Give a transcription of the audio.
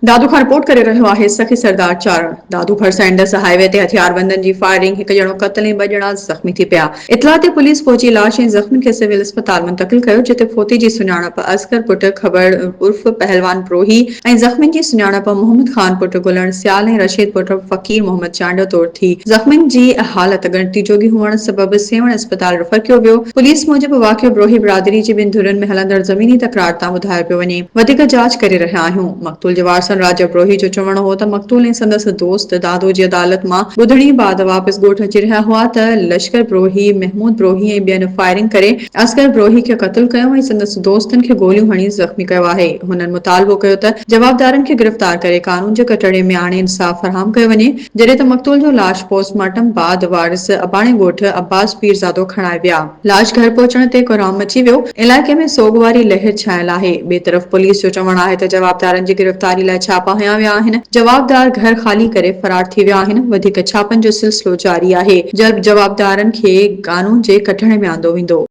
दादू खां रिपोर्ट करे रहियो आहे सखी सरदार चारण। दादू घर सां इंडस हाईवे ते हथियारबंदनि जी फायरिंग, हिकु ॼणो क़त्ल ऐं 2 ॼणा ज़ख़्मी थी पिया। इतला ते पुलिस पहुची लाश ऐं ज़ख़्मियुनि खे सिविल अस्पताल मुंतक़िल कयो, जिते फोती जी सुञाणप असगर पुट खबर उर्फ पहलवान प्रोही ऐं ज़ख़्मियुनि जी सुञाणप मोहम्मद खान पुट गुलण सियाल ऐं रशीद पुट फ़कीर मोहम्मद चांडो तौर थी। ज़ख़्मियुनि जी हालत ॻणती जोगी हुअण सबबि सेवण अस्पताल रेफर कयो वियो। पुलिस मूजिबि वाक़ियो ब्रोही बिरादरी जी ॿिनि धुरनि में हलंदड़ ज़मीनी तकरार तां ॿुधायो पियो वञे। वधीक जांच करे रहिया आहियूं। मक़तूल जे वारसनि राजा ब्रोही जो चवणो हो त मक़तूल ऐं संदसि दोस्त दादो जी अदालत मां ॿुधणी बाद वापसि ॻोठ अची रहिया हुआ त लश्कर ब्रोही, महमूद ब्रोही ऐं ॿियनि फायरिंग करे असगर ब्रोही खे क़त्ल कयो ऐं संदसि दोस्तनि खे गोलियूं हणी ज़ख़्मी कयो आहे। हुननि मुतालबो कयो त जवाबदारनि खे गिरफ़्तार करे कानून जे कटड़े में आणे इंसाफ़ फराहम कयो वञे, जॾहिं त मक़तूल जो लाश पोस्टमार्टम बाद वारिस अबाणे ॻोठ अब्बास पीरज़ादो खणाए विया। लाश घर पहुचण ते कोराम मची वियो। इलाइक़े में सोग वारी लहर छायल आहे। ॿिए तरफ़ पुलिस जो चवणु आहे त जवाबदारनि जी गिरफ़्तारी लाइ छापा हयां विया आहिनि। जवाबदार घर ख़ाली करे फरार थी विया आहिनि। वधीक छापनि जो सिलसिलो जारी आहे। जल्द जवाबदारनि खे कानून जे कटड़े में आंदो वेंदो।